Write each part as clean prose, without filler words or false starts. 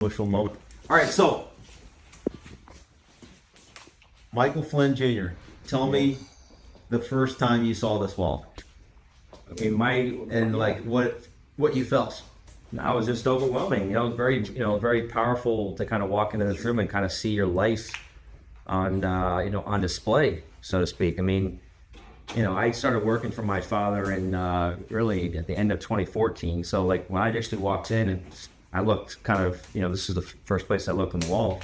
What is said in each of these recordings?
Bushel mode. All right, so Michael Flynn Jr., tell me the first time you saw this wall. I mean, and like what you felt. I was just overwhelming. Very powerful to kind of walk into this room and kind of see your life on, on display, so to speak. I mean, I started working for my father in really at the end of 2014. So like when I actually walked in and I looked kind of, this is the first place I looked on the wall.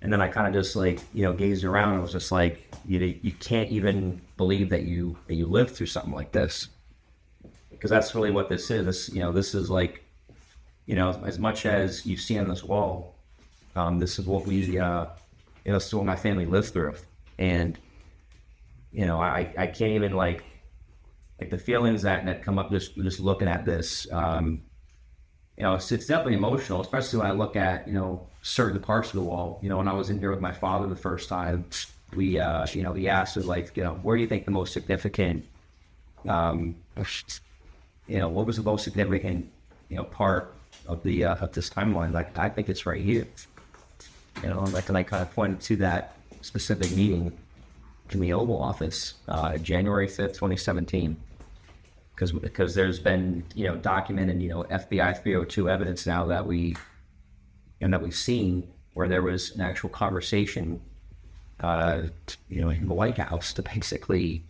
And then I kind of just like, gazed around and was just like, you can't even believe that you lived through something like this. Because that's really what this is. This is like, as much as you see on this wall, this is what we, this is what my family lived through. And, I can't even like the feelings that come up just looking at this, it's definitely emotional, especially when I look at, certain parts of the wall. When I was in here with my father the first time, we, he asked us like, where do you think the most significant, what was the most significant, part of the, of this timeline? Like, I think it's right here, and I kind of pointed to that specific meeting in the Oval Office, January 5th, 2017. Because there's been, documented, FBI 302 evidence now that we've seen where there was an actual conversation, in the White House to basically,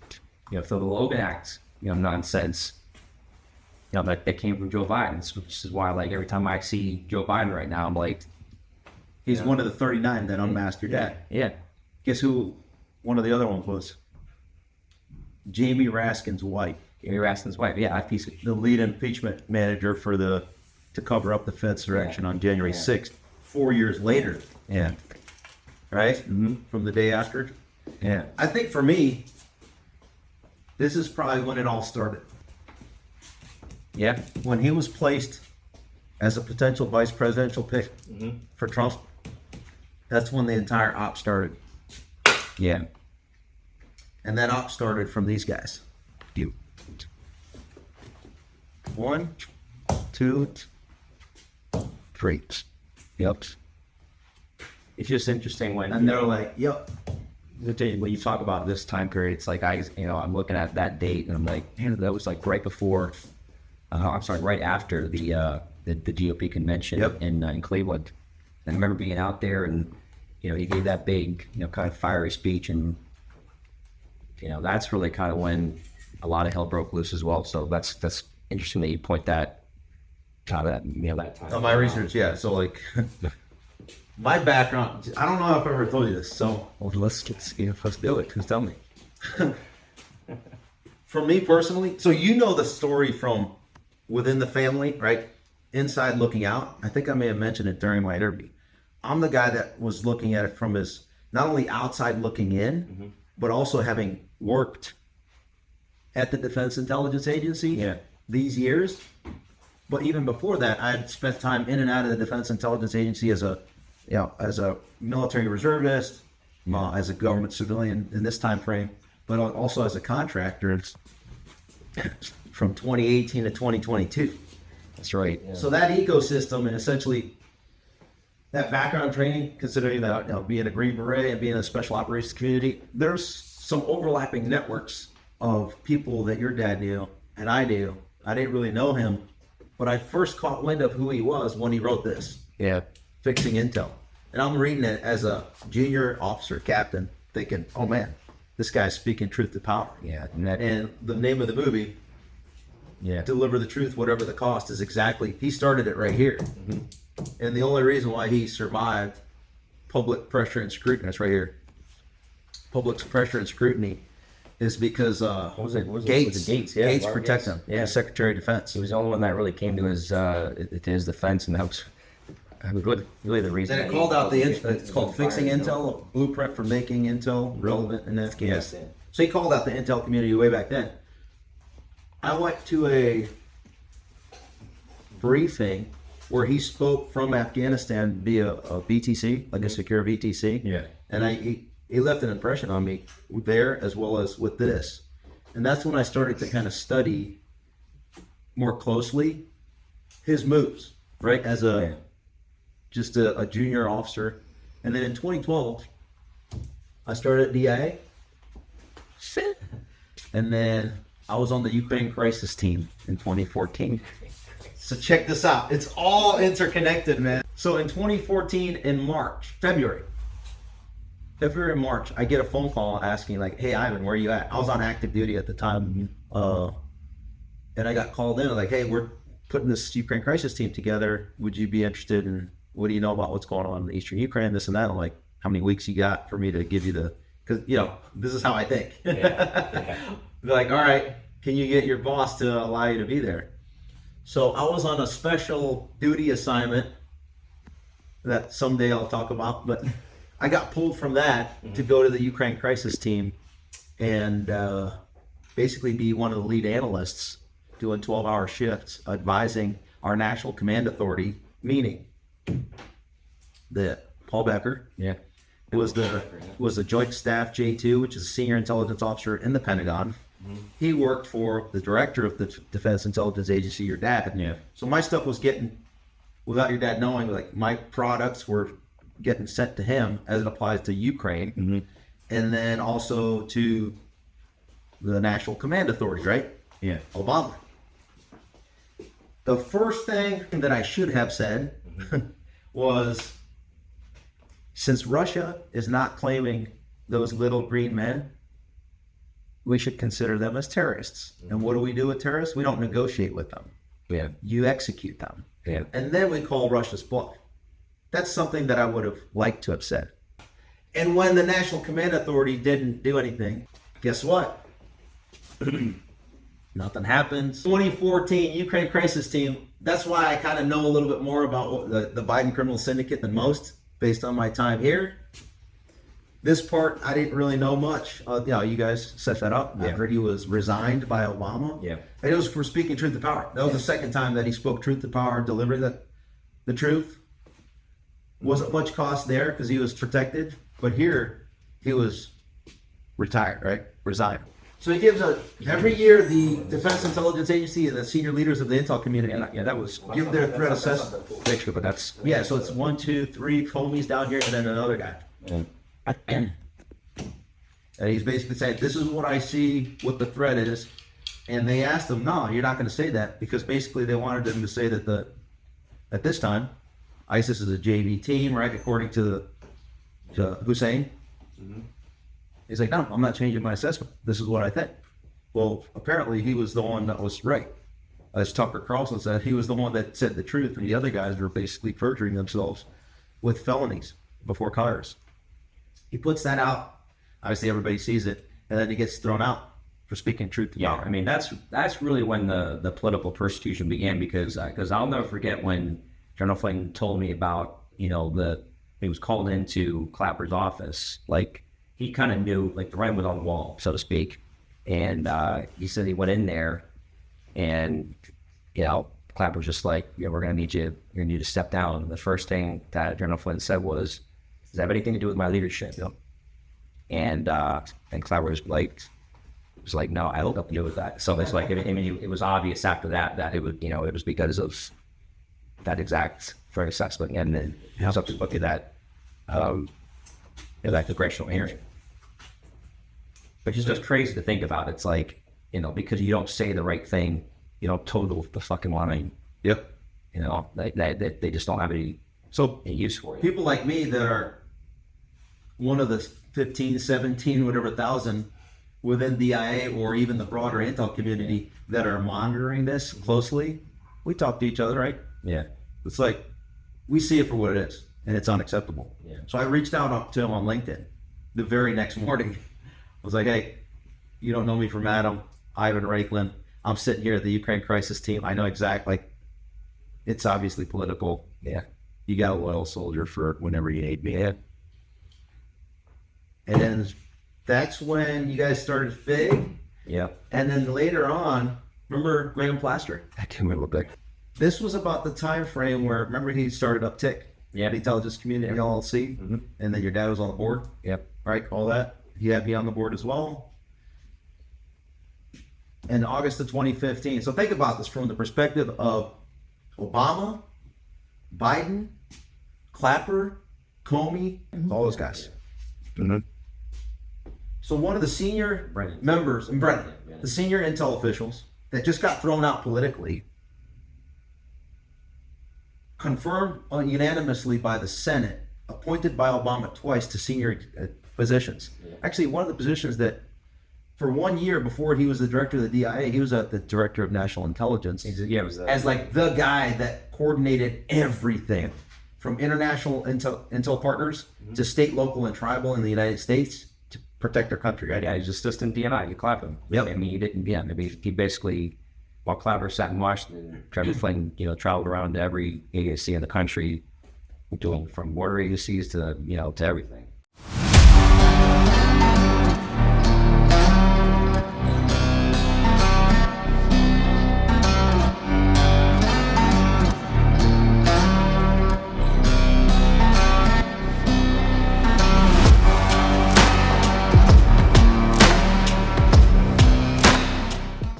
throw the Logan Act, nonsense, that came from Joe Biden. Which is why, like, every time I see Joe Biden right now, I'm like, he's one of the 39 that unmasked your dad. Yeah. Guess who one of the other ones was? Jamie Raskin's wife. Jamie Raskin's wife, yeah. The lead impeachment manager to cover up the Fed's direction on January 6th, 4 years later. Yeah. Right? Mm-hmm. From the day after. Yeah. I think for me, this is probably when it all started. Yeah. When he was placed as a potential vice presidential pick for Trump, that's when the entire op started. Yeah. And that op started from these guys. You. 1, 2, 3. Yep. It's just interesting and they're like, yep. When you talk about this time period, it's like I'm looking at that date and I'm like, man, that was like right before. Right after the GOP convention in Cleveland. And I remember being out there and he gave that big kind of fiery speech, and that's really kind of when a lot of hell broke loose as well. So that's interesting that you point that that time. On my research, yeah. So like my background, I don't know if I've ever told you this. So let's do it. Just tell me. For me personally, so the story from within the family, right? Inside looking out. I think I may have mentioned it during my interview. I'm the guy that was looking at it from his not only outside looking in, but also having worked at the Defense Intelligence Agency these years. But even before that, I had spent time in and out of the Defense Intelligence Agency as a military reservist, as a government civilian in this time frame, but also as a contractor from 2018 to 2022. That's right. Yeah. So that ecosystem and essentially that background training, considering that being a Green Beret and being in a special operations community, there's some overlapping networks of people that your dad knew and I knew. I didn't really know him, but I first caught wind of who he was when he wrote this. Yeah. Fixing Intel. And I'm reading it as a junior officer, captain, thinking, oh man, this guy's speaking truth to power. Yeah. And the name of the movie, Deliver the Truth, Whatever the Cost, is exactly, he started it right here. And the only reason why he survived public pressure and scrutiny, that's right here, public pressure and scrutiny, is because Gates protected him. Yeah, Secretary of Defense. He was the only one that really came to his defense, and that was really the reason. Then it called out it's called Fixing Intel, a blueprint for making Intel relevant in Afghanistan. So he called out the Intel community way back then. I went to a briefing where he spoke from Afghanistan via a VTC, like a secure VTC. Yeah. And he left an impression on me there as well as with this. And that's when I started to kind of study more closely his moves, right? As a just a junior officer. And then in 2012, I started at DIA. And then I was on the Ukraine crisis team in 2014. So check this out. It's all interconnected, man. So in 2014, in February and March, I get a phone call asking like, hey, Ivan, where are you at? I was on active duty at the time. And I got called in like, hey, we're putting this Ukraine crisis team together. Would you be interested in, what do you know about what's going on in Eastern Ukraine, this and that? I'm like, how many weeks you got for me to give you because, this is how I think. They're like, all right, can you get your boss to allow you to be there? So I was on a special duty assignment that someday I'll talk about, but I got pulled from that to go to the Ukraine crisis team and basically be one of the lead analysts doing 12-hour shifts, advising our National Command Authority, meaning that Paul Becker was the Joint Staff J2, which is a senior intelligence officer in the Pentagon. He worked for the director of the Defense Intelligence Agency, your dad. Yeah. So my stuff was getting, without your dad knowing, like my products were getting sent to him as it applies to Ukraine, and then also to the National Command Authority, right? Yeah. Obama. The first thing that I should have said was, since Russia is not claiming those little green men, we should consider them as terrorists. And what do we do with terrorists? We don't negotiate with them. Yeah. You execute them. Yeah. And then we call Russia's bluff. That's something that I would have liked to have said. And when the National Command Authority didn't do anything, guess what? Nothing happens. 2014 Ukraine crisis team. That's why I kind of know a little bit more about the Biden criminal syndicate than most, based on my time here. This part, I didn't really know much. You guys set that up. I heard he was resigned by Obama. Yeah. And it was for speaking truth to power. That was the second time that he spoke truth to power, delivered the truth. Wasn't much cost there because he was protected. But here, he was retired, right? Resigned. So he gives every year the Defense Intelligence Agency and the senior leaders of the intel community, That was give their threat assessment. picture, but that's So it's 1, 2, 3 homies down here, and then another guy. And he's basically saying, this is what I see, what the threat is. And they asked him, no, you're not going to say that, because basically they wanted him to say that at this time, ISIS is a JV team, right? According to Hussein. He's like, no, I'm not changing my assessment. This is what I think. Well, apparently he was the one that was right. As Tucker Carlson said, he was the one that said the truth, and the other guys were basically perjuring themselves with felonies before Congress. He puts that out. Obviously, everybody sees it, and then he gets thrown out for speaking truth to power. I mean, that's really when the political persecution began, because I'll never forget when General Flynn told me about, he was called into Clapper's office. Like, he kind of knew, like, the writing was on the wall, so to speak. And he said he went in there, and Clapper's just like, we're gonna need you. You're gonna need to step down. And the first thing that General Flynn said was, does that have anything to do with my leadership? And Clapper was like, no, I don't have to do with that. So it's like, it was obvious after that it was, it was because of that exact threat assessment, and then subsequently that that congressional hearing. But it's just crazy to think about. It's like, because you don't say the right thing, you don't total the fucking line. Yep. They just don't have any use for it. People like me that are one of the 15, 17, whatever thousand within DIA or even the broader intel community that are monitoring this closely, we talk to each other, right? Yeah. It's like, we see it for what it is, and it's unacceptable. Yeah. So I reached out to him on LinkedIn the very next morning. I was like, hey, you don't know me from Adam, Ivan Reichland. I'm sitting here at the Ukraine crisis team. I know exactly, it's obviously political. Yeah. You got a loyal soldier for whenever you need me. Yeah. And then that's when you guys started big. Yeah. And then later on, remember Graham Plaster? I can't remember what This was about the time frame where, remember, he started Uptick, Yeah. the Intelligence Community LLC, and then your dad was on the board, Yep. right? All that. He had me on the board as well. In August of 2015. So think about this from the perspective of Obama, Biden, Clapper, Comey, all those guys. So one of the senior Brennan. members, and Brennan, the senior intel officials that just got thrown out politically, confirmed unanimously by the Senate, appointed by Obama twice to senior positions. Actually, one of the positions that, for 1 year before he was the director of the DIA, he was the director of national intelligence. Yeah, it was As like the guy that coordinated everything from international intel partners to state, local, and tribal in the United States to protect their country. Right? yeah, he's assistant DNI. You clap him. Yep. I mean, he didn't. Yeah, I mean, he basically, while Clapper sat in Washington, General Flynn, traveled around to every agency in the country, doing from border agencies to to everything.